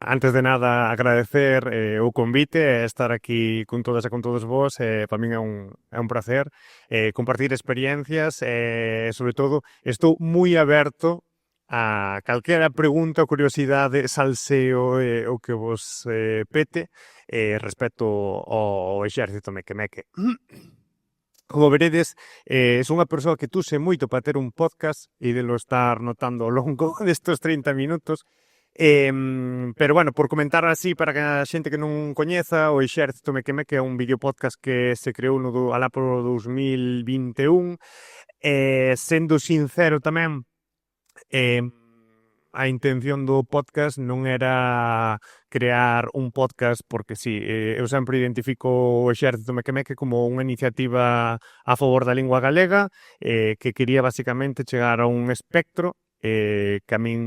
Antes de nada, agradecer o convite e estar aquí con todas e con todos vos. Para min é un placer compartir experiencias e, sobre todo, estou moi aberto a calquera pregunta ou curiosidade, salseo o que vos pete respecto ao exército meque-meque. Como veredes, son unha persoa que tuse moito para ter un podcast e de lo estar notando ao longo destes 30 minutos. Pero bueno, por comentar así para que a xente que non coñeza, o Exército Mequemeque é un videopodcast que se creou alá por 2021. Sendo sincero tamén, eh, a intención do podcast non era crear un podcast porque sí, eu sempre identifico o Exército Mequemeque como unha iniciativa a favor da lingua galega que quería basicamente chegar a un espectro que a min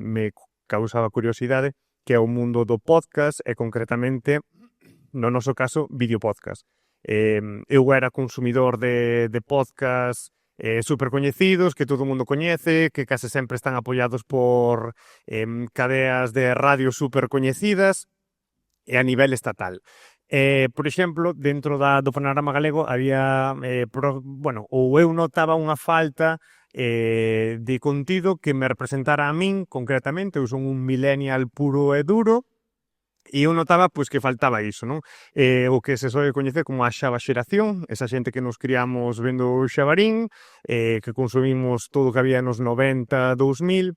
me causaba curiosidade, que é o mundo do podcast e concretamente, no noso caso, videopodcast. Eu era consumidor de podcast super coñecidos, que todo o mundo coñece, que case sempre están apoiados por cadeas de radio super coñecidas e a nivel estatal. Por exemplo, dentro do panorama galego había, ou eu notaba unha falta de contido que me representara a min concretamente. Eu son un millennial puro e duro, e eu notaba pois que faltaba iso, non? O que se soe coñecer como a xava xeración, esa xente que nos criamos vendo o Xabarín, que consumimos todo o que había nos 90, 2000,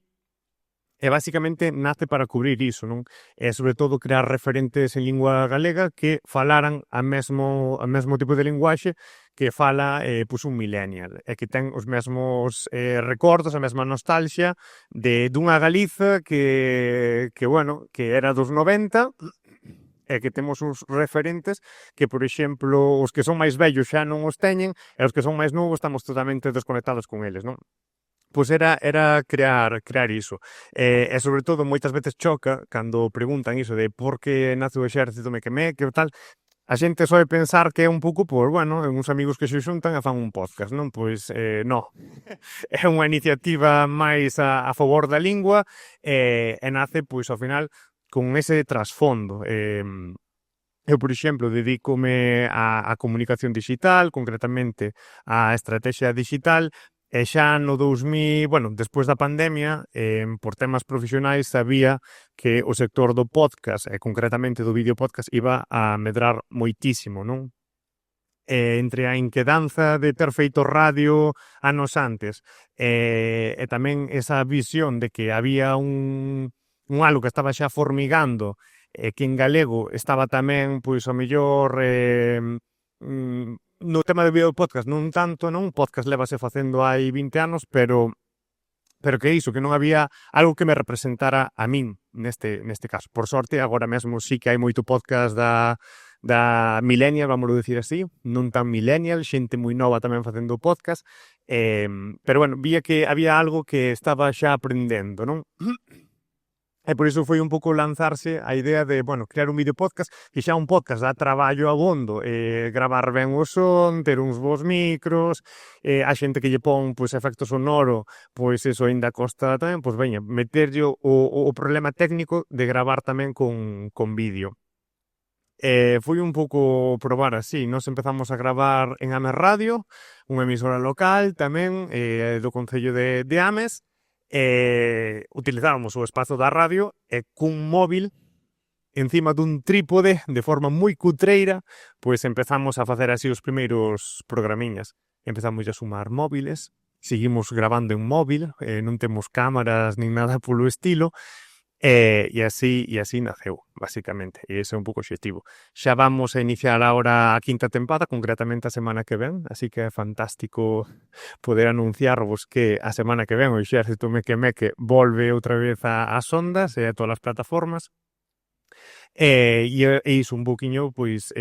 e basicamente nace para cubrir iso, non? E sobre todo crear referentes en lingua galega que falaran a mesmo tipo de linguaxe que fala pois un millennial e que ten os mesmos recordos, a mesma nostalgia dunha Galiza que era dos 90 e que temos uns referentes que, por exemplo, os que son máis vellos xa non os teñen e os que son máis novos estamos totalmente desconectados con eles, non? Pois era crear iso. E sobre todo moitas veces choca cando preguntan iso de por que nace o exército mequemeque e tal. A xente soe pensar que é un pouco por, uns amigos que se xuntan e fan un podcast, non? Pois non. É unha iniciativa máis a favor da lingua e nace, pois, ao final, con ese trasfondo. Eu, por exemplo, dedícome á comunicación digital, concretamente á estrategia digital, e xa no 2000, despois da pandemia, por temas profesionais, sabía que o sector do podcast, e concretamente do videopodcast, iba a medrar moitísimo, non? Entre a inquedanza de ter feito radio anos antes e tamén esa visión de que había un algo que estaba xa formigando que en galego estaba tamén, pois, o mellor no tema de videopodcast non tanto, non? Un podcast lévase facendo hai 20 anos, pero que iso, que non había algo que me representara a min neste caso. Por sorte, agora mesmo sí que hai moito podcast da millennial, vamos dicir así, non tan millennial, xente moi nova tamén facendo podcast, pero vía que había algo que estaba xa aprendendo, non? E por iso foi un pouco lanzarse a idea de, crear un videopodcast, que xa un podcast dá traballo abondo, gravar ben o son, ter uns bons micros, a xente que lle pon, pois, efecto sonoro, pois eso ainda costa tamén, pois veña, meterlle o problema técnico de gravar tamén con vídeo. Foi un pouco probar así, nos empezamos a gravar en Ames Radio, unha emisora local tamén do Concello de Ames, utilizábamos o espazo da radio e cun móvil encima dun trípode de forma moi cutreira, pois empezamos a facer así os primeiros programiñas. Empezamos a sumar móviles, seguimos gravando en móvil, non temos cámaras nin nada polo estilo, e así naceu, basicamente, e ese é un pouco o obxectivo. Xa vamos a iniciar agora a quinta tempada, concretamente a semana que ven, así que é fantástico poder anunciarvos que a semana que ven o Exército Mequemeque volve outra vez ás ondas e a todas as plataformas. E iso un pouquiño, pois,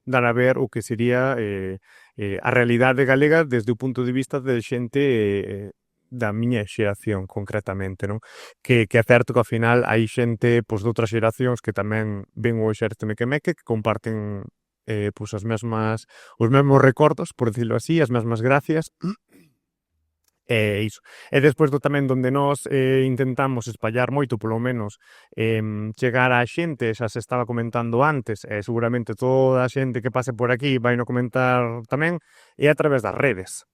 dar a ver o que sería a realidade galega desde o punto de vista de xente da miña xeración, concretamente, non? Que é certo que ao final hai xente pois, de outras xeracións que tamén ven o Exército Mequemeque, que comparten pois os mesmos recordos, por decirlo así, as mesmas gracias, Iso. E despois tamén donde nós intentamos espallar moito, polo menos, chegar á xente, xa se estaba comentando antes, e seguramente toda a xente que pase por aquí vai no comentar tamén, é a través das redes.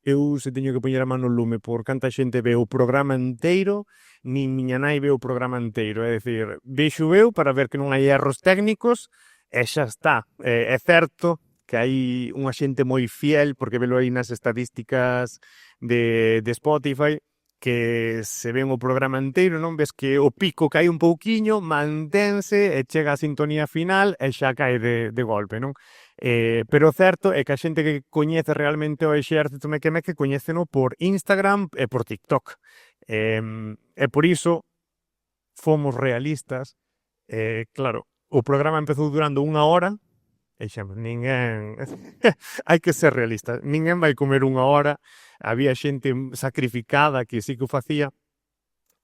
Eu se teño que poñer a man no lume por canta xente ve o programa inteiro, nin miña nai ve o programa inteiro, é dicir, vexo eu para ver que non hai erros técnicos e xa está. É certo que hai unha xente moi fiel, porque velo aí nas estadísticas de Spotify, que se ven o programa inteiro, non ves que o pico cae un pouquiño, mantense e chega a sintonía final e xa cae de golpe, non? Pero o certo é que a xente que coñece realmente o exército meque coñéceno por Instagram e por TikTok. E por iso fomos realistas. Claro, o programa empezou durando 1 hora e dixemos, ninguén... hai que ser realista. Ninguén vai comer 1 hora. Había xente sacrificada que sí que o facía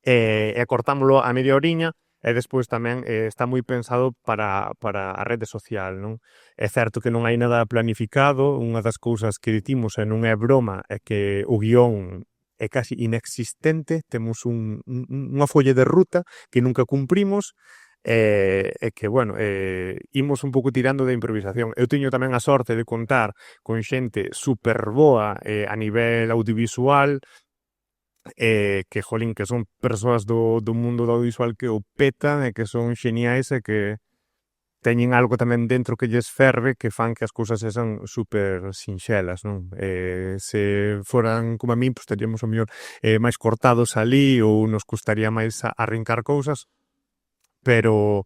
e cortámoslo a media horiña. E despois tamén está moi pensado para a rede social, non? É certo que non hai nada planificado, unha das cousas que dicimos e non é broma é que o guión é casi inexistente, temos unha folla de ruta que nunca cumprimos e que, bueno, imos un pouco tirando de improvisación. Eu teño tamén a sorte de contar con xente super boa a nivel audiovisual, que, jolín, que son persoas do mundo do audiovisual que o petan e que son xeniais e que teñen algo tamén dentro que lles ferve que fan que as cousas sexan super sinxelas, non? Se foran como a min, pues teríamos o mellor máis cortados ali ou nos custaría máis arrincar cousas, pero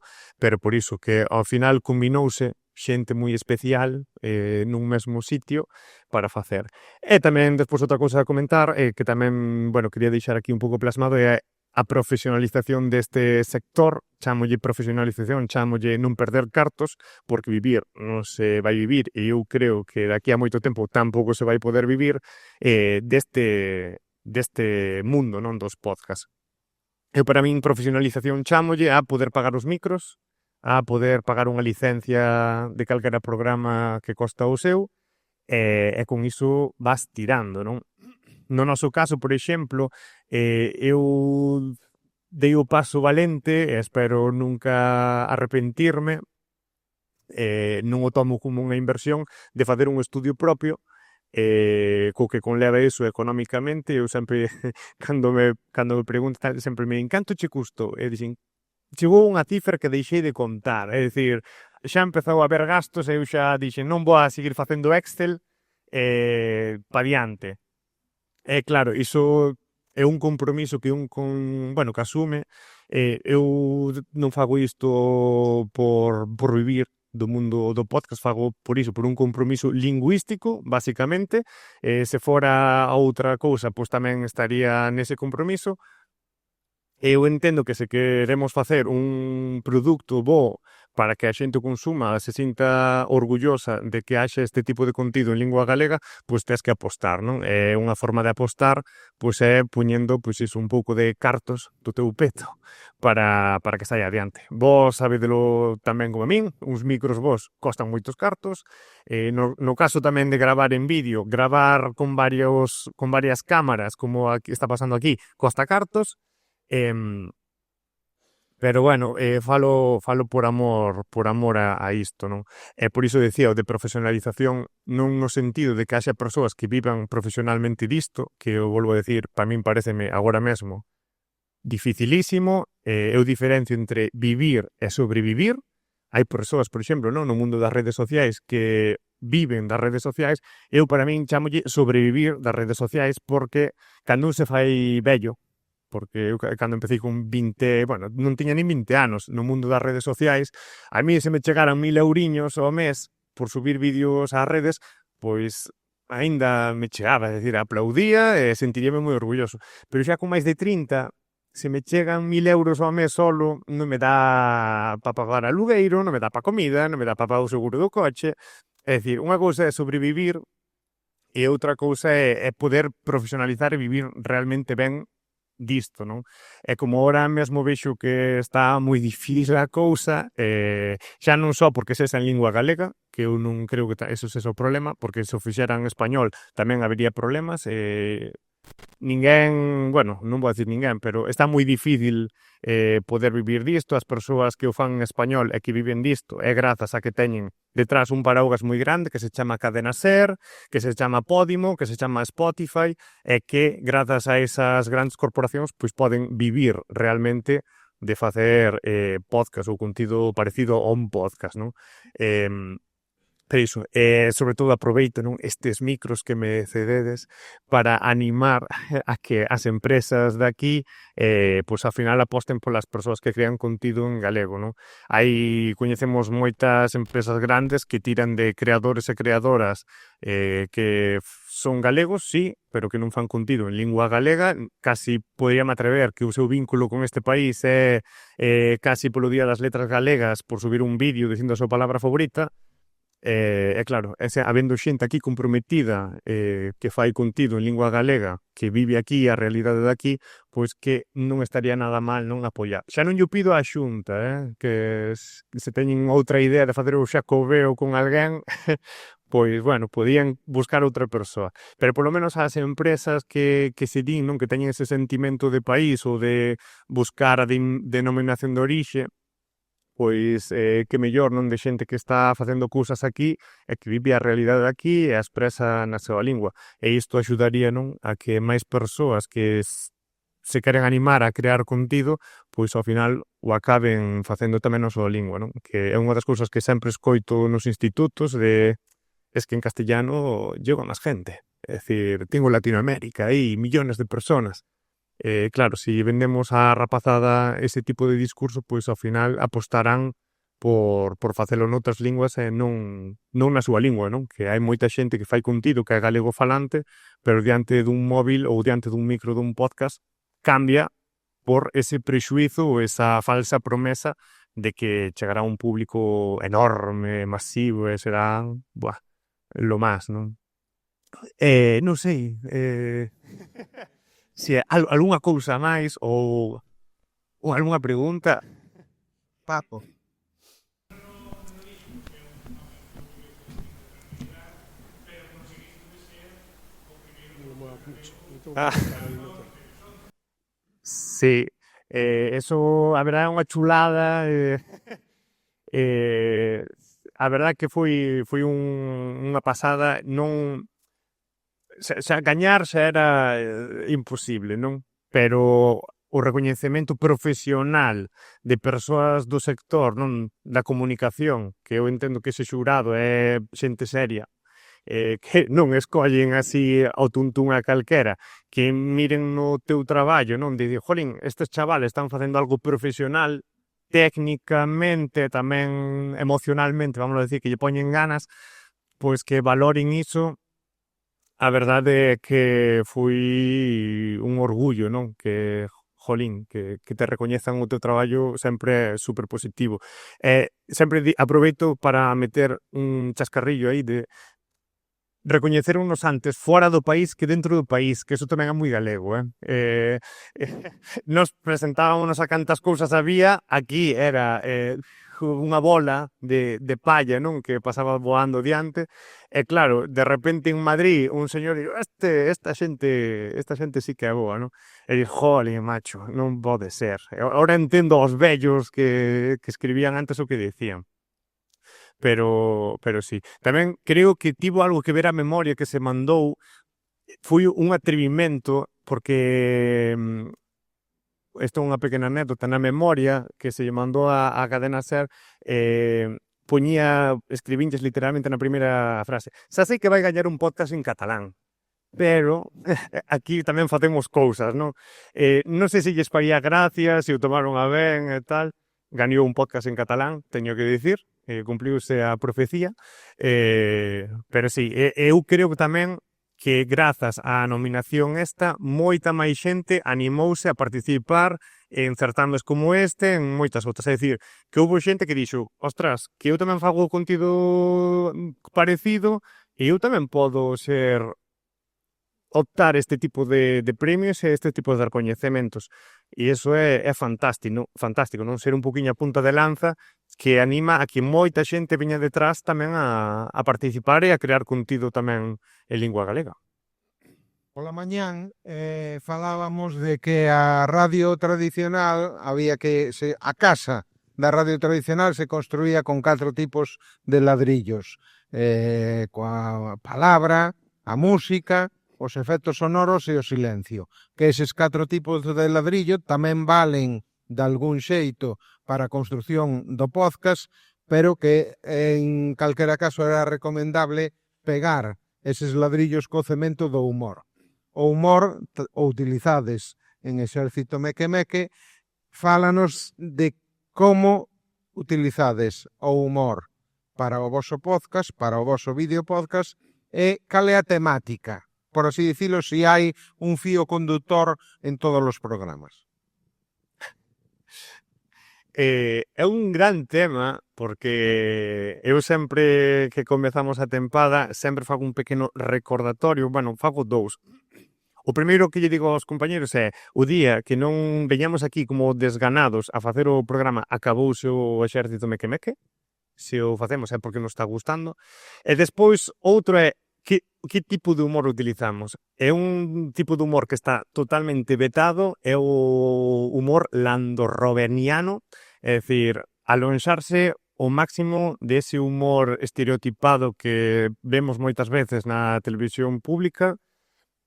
por iso, que ao final combinouse xente moi especial nun mesmo sitio para facer. E tamén, despois, outra cousa a comentar, que tamén, bueno, quería deixar aquí un pouco plasmado, é a profesionalización deste sector. Chámolle profesionalización, chámolle non perder cartos, porque vivir non se vai vivir, e eu creo que daqui a moito tempo tampouco se vai poder vivir deste mundo, non, dos podcasts. Eu, para min, profesionalización chámolle a poder pagar os micros, a poder pagar unha licencia de calquera programa que costa o seu, e con iso vas tirando, non? No noso caso, por exemplo, eu dei o paso valente e espero nunca arrepentirme, non o tomo como unha inversión de facer un estudio propio, co que conleva iso económicamente. Eu sempre, cando me preguntan, sempre me encanto che custo, e dixen, chegou unha cifra que deixei de contar, é dicir, xa empezou a haber gastos e eu xa dixen, non vou a seguir facendo Excel pa diante. E claro, iso é un compromiso que que asume. Eu non fago isto por vivir do mundo do podcast, fago por iso, por un compromiso lingüístico, basicamente. Se fora outra cousa, pois tamén estaría nese compromiso. Eu entendo que se queremos facer un produto bo para que a xente o consuma, se sinta orgullosa de que haxa este tipo de contido en lingua galega, pois tes que apostar, non? É unha forma de apostar, pois é puñendo, pois iso, un pouco de cartos do teu peto para que saia adiante. Vos sabedelo tamén como a min, uns micros vos costan moitos cartos. No caso tamén de gravar en vídeo, gravar con varias cámaras, como aquí está pasando aquí, costa cartos. Pero bueno, falo por amor a isto, non? E por iso decía o de profesionalización, non no sentido de que haxa persoas que vivan profesionalmente disto, que eu volvo a decir, para min pareceme agora mesmo dificilísimo. Eu diferencio entre vivir e sobrevivir. Hai persoas, por exemplo, non, no mundo das redes sociais que viven das redes sociais. Eu, para min, chámolle sobrevivir das redes sociais, porque cando un se fai vello, porque eu cando empecé con 20, bueno, non tiña nin 20 anos no mundo das redes sociais, a mí se me chegaran 1000 euriños ao mes por subir vídeos ás redes, pois aínda me chegaba, é dicir, aplaudía e sentiríame moi orgulloso. Pero xa con máis de 30, se me chegan 1000 euros ao mes solo, non me dá para pagar alugueiro, non me dá para comida, non me dá para pagar o seguro do coche. É dicir, unha cousa é sobrevivir e outra cousa é poder profesionalizar e vivir realmente ben disto, non? E como ahora mesmo vexo que está moi difícil a cousa, xa non só porque sexa en lingua galega, que eu non creo que eso sexa o problema, porque se o fixera en español tamén habería problemas, ninguén, bueno, non vou dicir ninguén, pero está moi difícil poder vivir disto. As persoas que o fan en español e que viven disto é grazas a que teñen detrás un paraugas moi grande que se chama Cadena Ser, que se chama Podimo, que se chama Spotify, e que grazas a esas grandes corporacións pois poden vivir realmente de facer podcast ou contido parecido a un podcast, non? Pero iso, sobre todo aproveito, non, estes micros que me cededes para animar a que as empresas de aquí pois ao final aposten polas persoas que crean contido en galego, non? Coñecemos moitas empresas grandes que tiran de creadores e creadoras que son galegos, sí, pero que non fan contido en lingua galega. Casi podríame atrever que o seu vínculo con este país é casi polo Día das Letras Galegas por subir un vídeo dicindo a súa palabra favorita. E claro, habendo xente aquí comprometida que fai contido en lingua galega, que vive aquí a realidade de aquí, pois que non estaría nada mal non apoiar. Xa non lle pido á Xunta, que se teñen outra idea de facer o xacobeo con alguén, pois, bueno, podían buscar outra persoa. Pero polo menos as empresas que se din, non, que teñen ese sentimento de país ou de buscar a denominación de orixe, pois que mellor, non, de xente que está facendo cousas aquí e que vive a realidade aquí e a expresa na súa lingua. E isto axudaría, non, a que máis persoas que se queren animar a crear contido, pois ao final o acaben facendo tamén na súa lingua, non? Que é unha das cousas que sempre escoito nos institutos es que en castellano llego máis gente. É dicir, tengo Latinoamérica aí, millones de personas. Claro, si vendemos a rapazada ese tipo de discurso, pois ao final apostarán por facelo noutras linguas e non na súa lingua, non? Que hai moita xente que fai contido que é galego falante, pero diante dun móvil ou diante dun micro dun podcast cambia por ese prexuízo ou esa falsa promesa de que chegará un público enorme, masivo e será, lo más, non? Non sei, se algunha cousa máis ou algunha pregunta, Paco. Ah, sí, eso, a verdade, é unha chulada. A verdade que foi unha pasada. Non, xa gañar xa era imposible, non? Pero o recoñecemento profesional de persoas do sector, non, da comunicación, que eu entendo que ese xurado é xente seria, que non escollen así ao tuntún a calquera, que miren no teu traballo, non, de jolín, estes chavales están facendo algo profesional, técnicamente, tamén emocionalmente, vamos a decir, que lle poñen ganas, pois que valoren iso. A verdade é que foi un orgullo, non? Que, jolín, que te recoñezan o teu traballo sempre é super positivo. Sempre aproveito para meter un chascarrillo aí de recoñeceronnos antes fora do país que dentro do país, que eso tamén é moi galego, nos presentábamos a cantas cousas había, aquí era unha bola de palla, non, que pasaba voando diante, e claro, de repente en Madrid un señor digo, esta xente sí que é boa, non? E digo, jole, macho, non pode ser. Ahora entendo aos vellos que escribían antes o que decían. Pero sí. Tamén creo que tivo algo que ver a memoria que se mandou. Foi un atrevimento porque isto é unha pequena anécdota na memoria que se lle mandou a Cadena Ser. Escribinches literalmente na primeira frase: xa sei que vai gañar un podcast en catalán, pero aquí tamén facemos cousas, non? Non sei se lles faría gracia, se o tomaron a ben e tal. Gañou un podcast en catalán, teño que dicir, cumpliuse a profecía, pero sí, eu creo que tamén que grazas á nominación esta, moita máis xente animouse a participar en certames como este, en moitas outras. É dicir, que houve xente que dixo, ostras, que eu tamén fago contido parecido e eu tamén podo ser optar este tipo de premios e este tipo de recoñecementos. E iso é fantástico, non ser un poquinho a punta de lanza que anima a que moita xente veña detrás tamén a participar e a crear contido tamén en lingua galega. Pola mañán falábamos de que a radio tradicional a casa da radio tradicional se construía con 4 tipos de ladrillos, coa palabra, a música, os efectos sonoros e o silencio. Que eses 4 tipos de ladrillo tamén valen de algún xeito para a construción do podcast, pero que en calquera caso era recomendable pegar eses ladrillos co cemento do humor. O humor, o utilizades en Exército Meque, fálanos de como utilizades o humor para o voso podcast, para o voso vídeo podcast, e cal é a temática, por así dicilo, se hai un fío conductor en todos os programas. É un gran tema porque eu sempre que comezamos a tempada sempre fago un pequeno recordatorio, fago 2. O primeiro que lle digo aos compañeros é o día que non veñamos aquí como desganados a facer o programa acabouse o Exército Meque, se o facemos é porque nos está gustando. E despois outro é que tipo de humor utilizamos. É un tipo de humor que está totalmente vetado, é o humor landorroveniano, é dicir, alonxarse o máximo dese humor estereotipado que vemos moitas veces na televisión pública,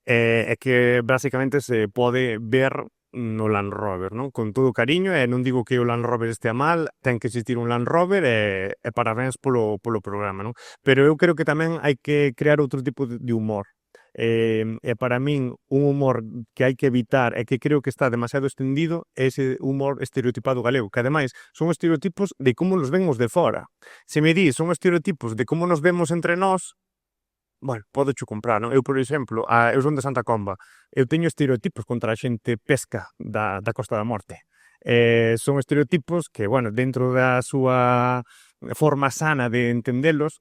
é que basicamente se pode ver no Land Rover, non? Con todo o cariño, e non digo que o Land Rover estea mal, ten que existir un Land Rover e parabéns polo programa, non? Pero eu creo que tamén hai que crear outro tipo de humor. E para min un humor que hai que evitar e que creo que está demasiado extendido é ese humor estereotipado galego, que ademais son estereotipos de como nos vemos de fora. Se me di, son estereotipos de como nos vemos entre nós, podo cho comprar, non? Eu, por exemplo, eu son de Santa Comba, eu teño estereotipos contra a xente pesca da Costa da Morte. Son estereotipos que, dentro da súa forma sana de entendelos,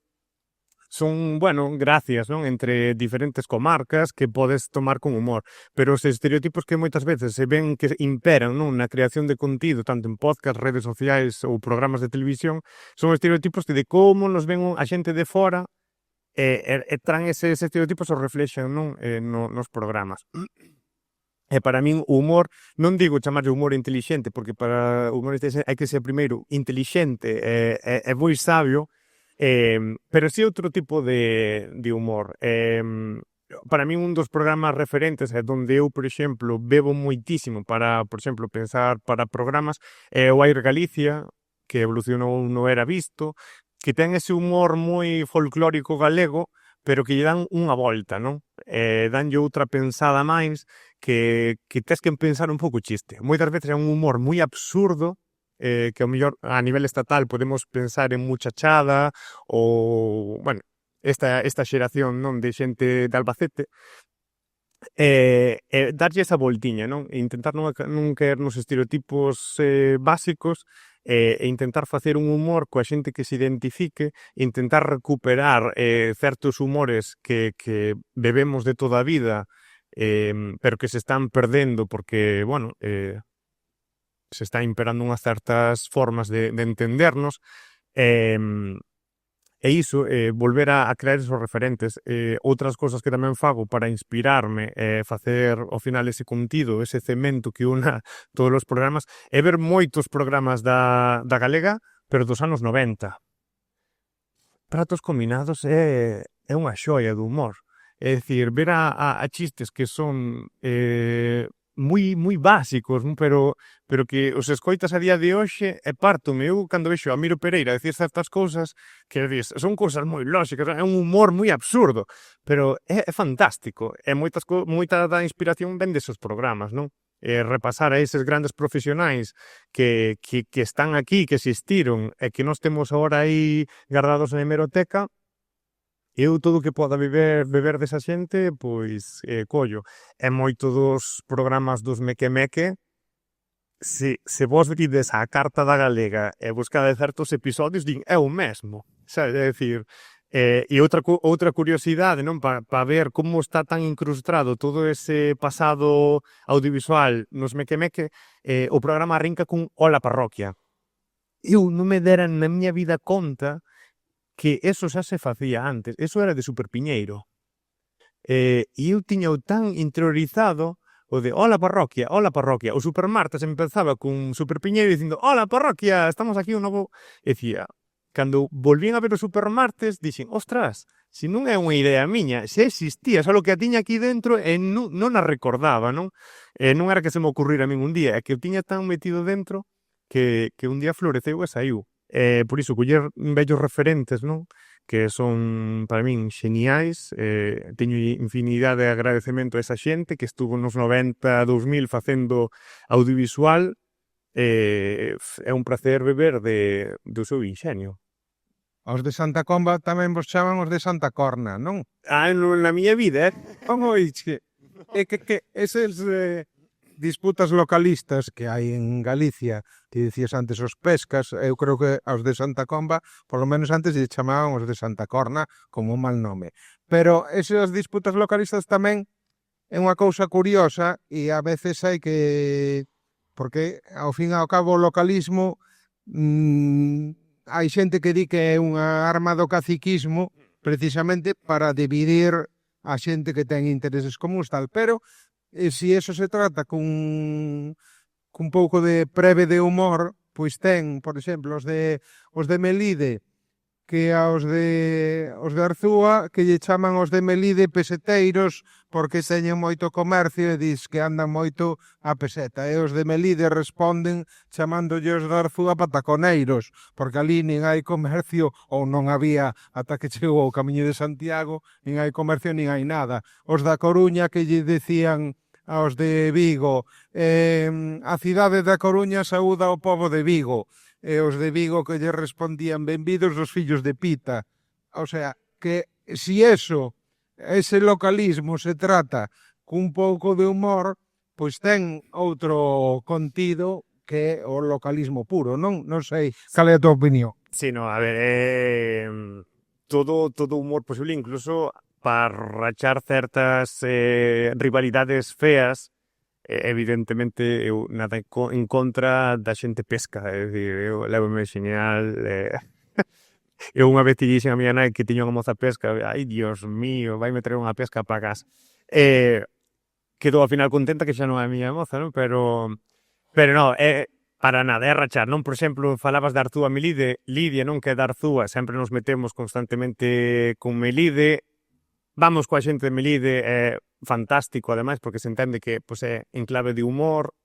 son, gracias, non? Entre diferentes comarcas que podes tomar con humor. Pero os estereotipos que moitas veces se ven que imperan, non? Na creación de contido, tanto en podcast, redes sociais ou programas de televisión, son estereotipos de como nos ven a xente de fora e tran eses estereotipos os reflexan, non? Nos programas. E para min o humor, non digo chamarlle humor inteligente, porque para o humor inteligente hai que ser primeiro inteligente e moi sabio, pero si outro tipo de humor. Para min un dos programas referentes é donde eu, por exemplo, bebo moitísimo para, por exemplo, pensar para programas, é o Air Galicia, que evolucionou no Era Visto, que ten ese humor moi folclórico galego, pero que lle dan unha volta, non? Danlle outra pensada máis, que tes que pensar un pouco chiste. Moitas veces é un humor moi absurdo, que ao mellor a nivel estatal podemos pensar en Muchachada, ou, esta xeración, non, de xente de Albacete, darlle esa voltiña, non? E intentar non caer nos estereotipos básicos, e intentar facer un humor coa xente que se identifique, intentar recuperar certos humores que bebemos de toda a vida, pero que se están perdendo porque, se está imperando unhas certas formas de entendernos, e iso, volver a crear esos referentes. Outras cosas que tamén fago para inspirarme e facer ao final ese contido, ese cemento que una todos os programas, é ver moitos programas da galega, pero dos anos 90. Pratos Combinados é unha xoia do humor. É dicir, ver a chistes que son moi básicos, pero que os escoitas a día de hoxe e pártome. Eu, cando vexo a Miro Pereira decir certas cousas, que son cousas moi lóxicas, é un humor moi absurdo, pero é fantástico, e moita da inspiración ven desos programas, non? Repasar a eses grandes profesionais que están aquí, que existiron, e que nós temos agora aí guardados na hemeroteca. Eu todo o que poda beber desa xente, pois collo. E moito dos programas dos Meque, se vos vides a Carta da Galega e buscade certos episodios, din é o mesmo. Sabe? É dicir, E outra curiosidade, non, para ver como está tan incrustado todo ese pasado audiovisual nos Meque, o programa arrinca cun Ola Parroquia. Eu non me dera na miña vida conta que eso xa se facía antes, eso era de Super Piñeiro. E eu tiña o tan interiorizado o de Ola Parroquia, Ola Parroquia. O Supermartes empezaba cun Super Piñeiro dicindo Ola Parroquia, estamos aquí un novo... E dicía, cando volvín a ver o Supermartes, dixen, ostras, se non é unha idea miña, se existía, só que a tiña aquí dentro e non a recordaba, non? E non era que se me ocurrira a min un día, é que o tiña tan metido dentro que un día floreceu e saiu. Por iso, coller vellos referentes, non? Que son, para min, xeniais. Teño infinidade de agradecemento a esa xente que estuvo nos 90, 2000 facendo audiovisual. É un placer beber do seu inxenio. Os de Santa Comba tamén vos chaman os de Santa Corna, non? Na miña vida, Como ixe? É que eses disputas localistas que hai en Galicia, que dicías antes os pescas, eu creo que aos de Santa Comba, por lo menos antes lle chamaban os de Santa Corna como un mal nome. Pero esas disputas localistas tamén é unha cousa curiosa e a veces hai que... Porque, ao fin e ao cabo, o localismo hai xente que di que é unha arma do caciquismo precisamente para dividir a xente que ten intereses comuns tal, pero se eso se trata cun pouco de breve de humor, pois ten, por exemplo, os de Melide, que aos de Arzúa, que lle chaman os de Melide peseteiros, porque teñen moito comercio e dis que andan moito a peseta. E os de Melide responden chamándolle os de Arzúa pataconeiros, porque ali nin hai comercio, ou non había ata que chegou o Camiño de Santiago, nin hai comercio, nin hai nada. Os da Coruña que lle decían aos de Vigo, a cidade da Coruña saúda ao pobo de Vigo, e os de Vigo que lle respondían benvidos os fillos de Pita. O sea, que si ese localismo se trata cun pouco de humor, pois ten outro contido que é o localismo puro, non? Non sei cal é a tua opinión. Sí, no, a ver, todo humor posible, incluso para rachar certas rivalidades feas. Evidentemente eu nada en contra da xente pesca, é dicir, eu levo-me xeñal. Eu unha vez dixen a miña nai que tiña unha moza pesca, ai, Dios mío, vai me traer unha pesca para casa. Quedou ao final contenta que xa non é a miña moza, non? Pero non, para nada, é rachar, non? Por exemplo, falabas de Arzúa Melide, Lidia, non? Que é de Arzúa, sempre nos metemos constantemente con Melide. Vamos coa xente de Melide, é fantástico, ademais, porque se entende que pois, é en clave de humor.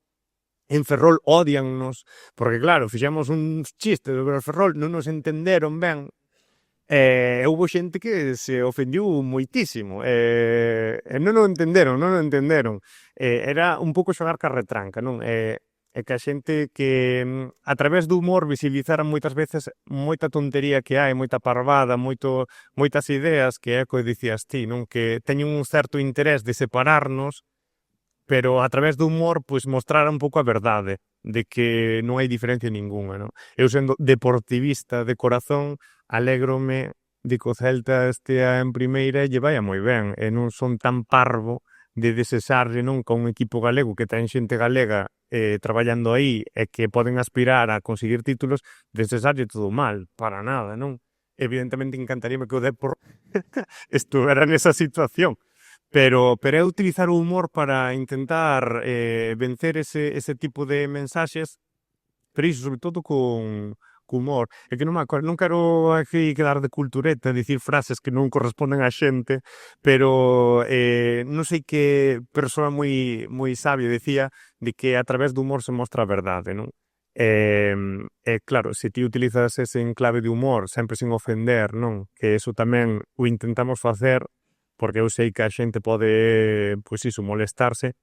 En Ferrol odiannos, porque claro, fixemos uns chistes sobre o Ferrol, non nos entenderon ben. Houbo xente que se ofendiu moitísimo, e non o entenderon. Era un pouco xogar ca retranca, non? É que a xente que a través do humor visibilizaran moitas veces moita tontería que hai, moita parvada, moitas ideas que é o que dicías ti, non? Que teñen un certo interés de separarnos, pero a través do humor, pois, mostrar un pouco a verdade de que non hai diferencia ninguna, non? Eu sendo deportivista de corazón, alégrome de que o Celta estea en primeira e lle vai moi ben, e non son tan parvo de desesarlle, non, con un equipo galego que ten xente galega traballando aí e que poden aspirar a conseguir títulos, desesarlle todo mal, para nada, non? Evidentemente encantaríame que o Depor estuvera nesa situación, pero é utilizar o humor para intentar vencer ese tipo de mensaxes, pero iso, sobre todo con humor. É que non quero aquí quedar de cultureta, dicir frases que non corresponden á xente, pero non sei que persoa moi sabia decía de que a través do humor se mostra a verdade, non? Claro, se ti utilizas ese enclave de humor sempre sin ofender, non? Que eso tamén o intentamos facer, porque eu sei que a xente pode, pois iso, molestarse,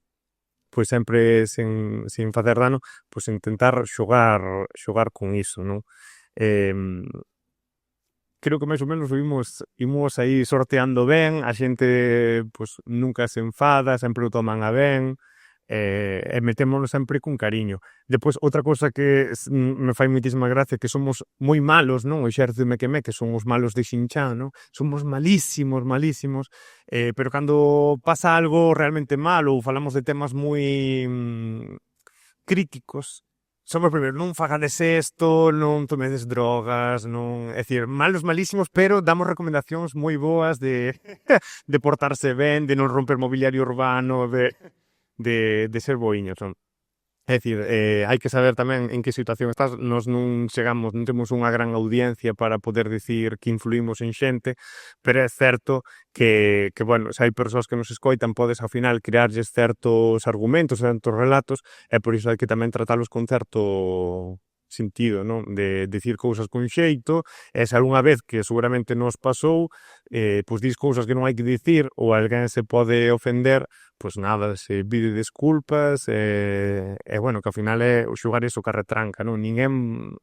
pois sempre sen facer dano, pois intentar xogar con iso, non? Creo que máis ou menos imos aí sorteando ben, a xente pois nunca se enfada, sempre o toman a ben, e metémonos sempre con cariño. Depois, outra cousa que me fai moitísima gracia que somos moi malos, non? O exército de Mequemeque son os malos de Xinchán, non? Somos malísimos, malísimos, pero cando pasa algo realmente malo ou falamos de temas moi críticos, somos primeiro, non fagades isto, non tomedes drogas, non... É dicir, malos malísimos, pero damos recomendacións moi boas de, de portarse ben, de non romper mobiliario urbano, de ser boiños, non? É dicir, hai que saber tamén en que situación estás. Nos non chegamos, non temos unha gran audiencia para poder dicir que influímos en xente, pero é certo bueno, se hai persoas que nos escoitan, podes ao final crearlles certos argumentos, certos relatos, e por iso hai que tamén tratalos con certo sentido, non? De dicir cousas con xeito, e se algunha vez que seguramente nos pasou, pois dis cousas que non hai que dicir, ou alguén se pode ofender, pois nada, se pide desculpas, e bueno, que ao final é o xugar iso que retranca, non? Ninguén...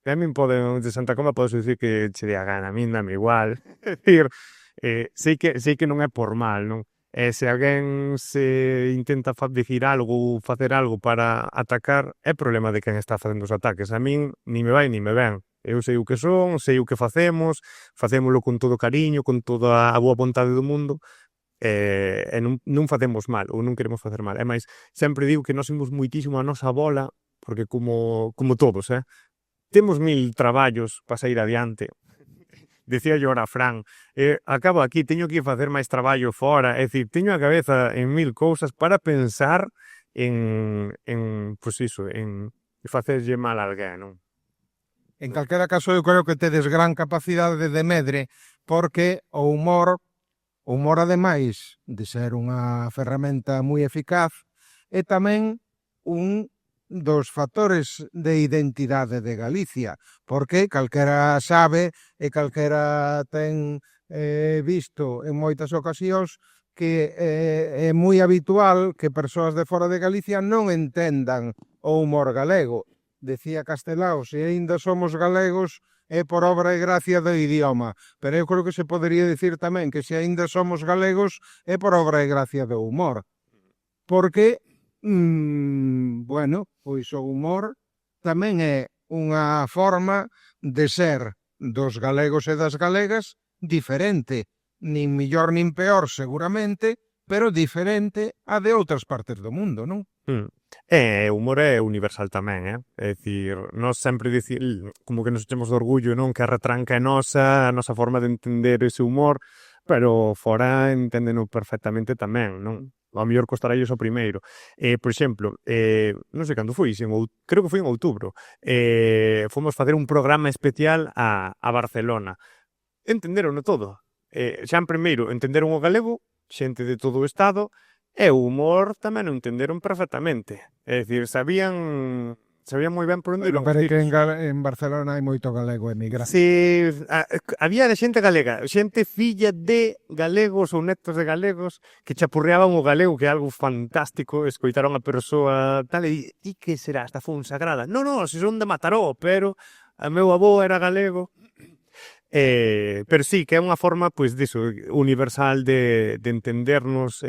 A min de Santa Coma podes dicir que che dé a gana, a min dame igual. É dicir, sei que non é por mal, non? Se alguén se intenta dicir algo ou facer algo para atacar, é problema de quen está facendo os ataques. A min ni me vai ni me ven. Eu sei o que son, sei o que facémolo con todo cariño, con toda a boa vontade do mundo, e non facemos mal, ou non queremos facer mal. É máis, sempre digo que nós imos moitísimo a nosa bola, porque como todos, temos 1000 traballos para sair adiante. Decía yo ahora a Fran, acabo aquí, teño que facer máis traballo fora, é dicir, teño a cabeza en 1000 cousas para pensar pues iso, en facerlle mal a alguén, non? En calquera caso, eu creo que tedes gran capacidade de medre, porque o humor, ademais de ser unha ferramenta moi eficaz, é tamén un dos factores de identidade de Galicia, porque calquera sabe e calquera ten visto en moitas ocasións que é moi habitual que persoas de fora de Galicia non entendan o humor galego. Decía Castelao, se aínda somos galegos é por obra e gracia do idioma, pero eu creo que se podería dicir tamén que se aínda somos galegos é por obra e gracia do humor, porque bueno, pois o humor tamén é unha forma de ser dos galegos e das galegas diferente, nin millor nin peor seguramente, pero diferente a de outras partes do mundo, non? O humor é universal tamén, é dicir, nós sempre como que nos echemos de orgullo, non? Que a retranca é nosa, a nosa forma de entender ese humor, pero fora enténdeno perfectamente tamén, non? Ao mellor costará o primeiro. Por exemplo, non sei cando foi, creo que foi en outubro, fomos facer un programa especial a Barcelona. Entenderono todo. Xa en primeiro, entenderon o galego, xente de todo o estado, e o humor tamén o entenderon perfectamente. É dicir, sabían moi ben por onde Pero é que en Barcelona hai moito galego emigrante. Si, había de xente galega, xente filla de galegos ou netos de galegos que chapurreaban o galego, que é algo fantástico. Escoitaron a persoa tal e di que será esta Fonsagrada? Non, se son de Mataró, pero a meu avó era galego. Pero sí, que é unha forma pois diso, universal de entendernos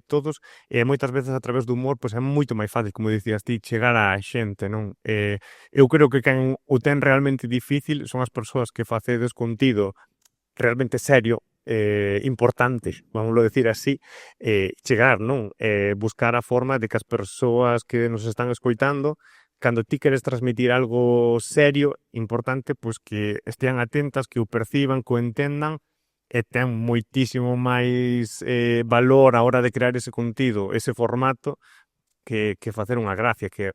todos, e moitas veces a través do humor pois é moito máis fácil, como dicías ti, chegar á xente, non? Eu creo que quen o ten realmente difícil son as persoas que facedes contido realmente serio, importante, vámoslo decir así, chegar, non? Buscar a forma de que as persoas que nos están escoitando, cando ti queres transmitir algo serio, importante, pois que estean atentas, que o perciban, que o entendan, e ten moitísimo máis valor a hora de crear ese contido, ese formato, que facer unha gracia, que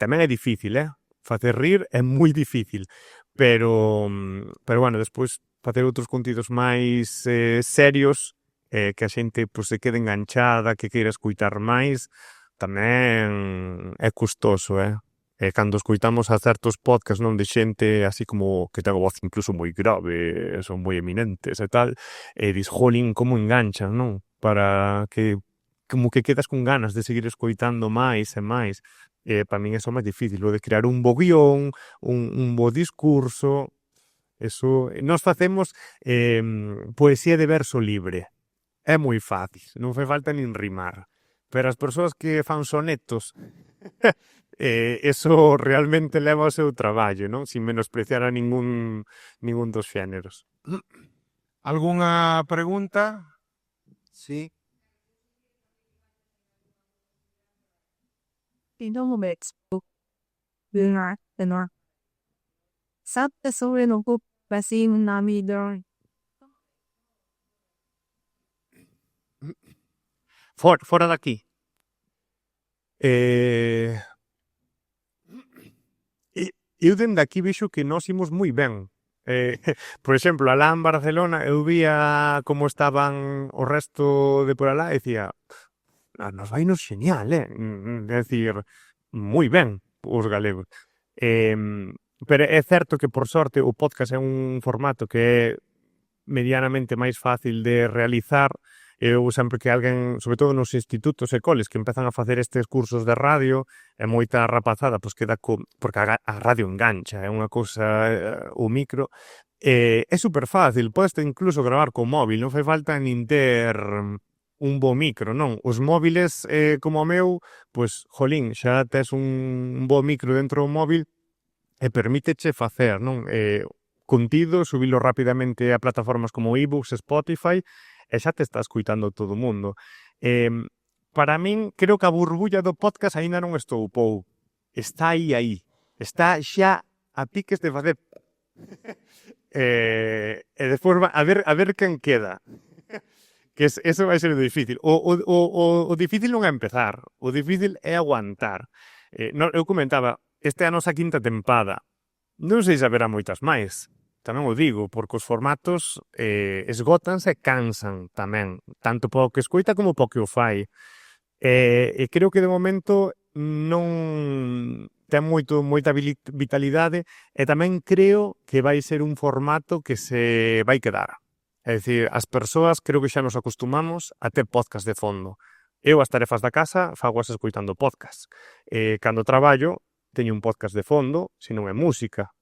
tamén é difícil, facer rir é moi difícil, pero bueno, despois facer outros contidos máis serios, que a xente pois, se quede enganchada, que queira escoitar máis, tamén é custoso, cando escoitamos a certos podcasts, non, de xente así como que ten a voz incluso moi grave, son moi eminentes e tal, e dis, jolín, como enganchan, non? Para que como que quedas con ganas de seguir escoitando máis e máis. Para min é só máis difícil, o de crear un bo guión, un bo discurso, eso, nós facemos poesía de verso libre. É moi fácil, non fai falta nin rimar. pero as persoas que fan sonetos, eso realmente leva o seu traballo, non? Sin menospreciar a ningún dos xéneros. Algunha pregunta? Sí. Sabe sobre no grupo vecino na vida. Fora daqui. Eu dende aquí vexo que nós imos moi ben. Por exemplo, alá en Barcelona eu vía como estaban o resto de por alá e dicía, nos vai nos genial, é dicir, moi ben os galegos. Pero é certo que por sorte o podcast é un formato que é medianamente máis fácil de realizar. Eu sempre que alguén, sobre todo nos institutos e coles, que empezan a facer estes cursos de radio, é moita rapazada, pois queda porque a radio engancha, é unha cousa, o micro, é super fácil, podes incluso gravar co móvil, non fai falta nin ter un bo micro, non? Os móviles como o meu, pois, jolín, xa tes un bo micro dentro do móvil e permíteche facer, non? Contido, subilo rapidamente a plataformas como iBooks, Spotify, e xa te está escuitando todo o mundo. Para min, creo que a burbulla do podcast aínda non estoupou. Está aí. Está xa a piques de facer. E despois a ver quen queda. Que eso vai ser o difícil. O difícil non é empezar. O difícil é aguantar. Eu comentaba, esta é a nosa quinta tempada. Non sei se haberá moitas máis. Tamén o digo, porque os formatos esgótanse e cansan tamén, tanto para o que escoita como para o que o fai. E creo que de momento non ten moita vitalidade e tamén creo que vai ser un formato que se vai quedar. É dicir, as persoas creo que xa nos acostumamos a ter podcast de fondo. Eu as tarefas da casa fagoas escoitando podcast. Cando traballo teño un podcast de fondo, se non é música.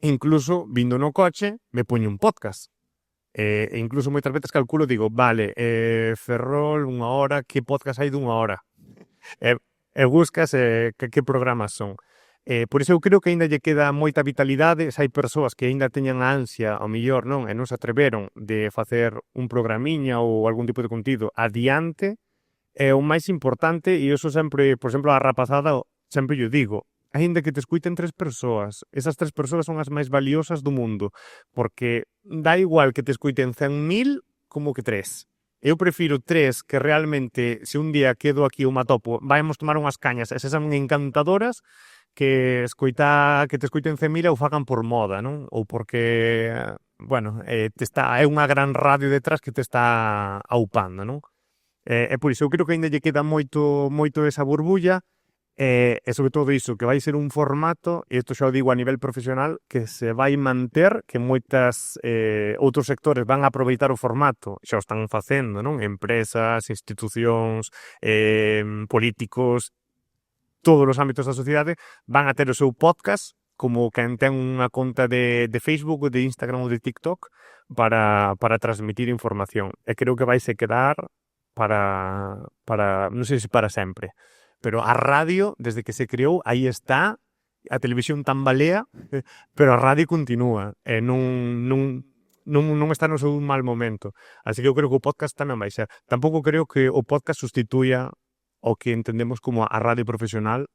Incluso, vindo no coche, me poño un podcast. E incluso moitas veces calculo, digo, vale, Ferrol, 1 hora, que podcast hai d'1 hora? E buscas que programas son. Por iso eu creo que aínda lle queda moita vitalidade, se hai persoas que aínda teñan a ansia, ao millor, non? E non se atreveron de facer un programiña ou algún tipo de contido adiante, é o máis importante, e iso sempre, por exemplo, a rapazada, sempre yo digo, aínda que te escuiten 3 persoas, esas 3 persoas son as máis valiosas do mundo, porque dá igual que te escuiten 100.000 como que 3. Eu prefiro 3 que realmente, se un día quedo aquí ou topo, vamos tomar unhas cañas e se son encantadoras, que te escuiten 100.000 ou fagan por moda, non? Ou porque, bueno, é unha gran radio detrás que te está aupando, non? E por iso eu creo que aínda lle queda moito esa burbulla. E sobre todo iso, que vai ser un formato, e isto xa o digo a nivel profesional, que se vai manter, que moitas outros sectores van a aproveitar o formato, xa o están facendo, non? Empresas, institucións, políticos, todos os ámbitos da sociedade van a ter o seu podcast, como quen ten unha conta de Facebook, de Instagram ou de TikTok para transmitir información. E creo que vai se quedar para non sei se para sempre. Pero a radio, desde que se creou, aí está, a televisión tambalea, pero a radio continúa, e non está no seu mal momento. Así que eu creo que o podcast tamén vai ser. Tampouco creo que o podcast sustituya o que entendemos como a radio profesional,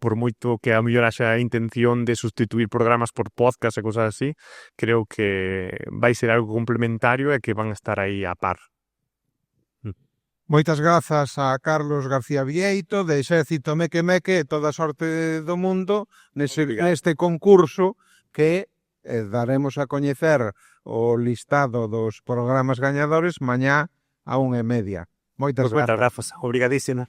por moito que a mellor haxa a intención de sustituir programas por podcast e cosas así, creo que vai ser algo complementario e que van a estar aí a par. Moitas grazas a Carlos García Vieito, de Exército Meque Meque, e toda a sorte do mundo neste concurso que daremos a coñecer o listado dos programas gañadores mañá a 1:30. Moitas grazas. Obrigadísima.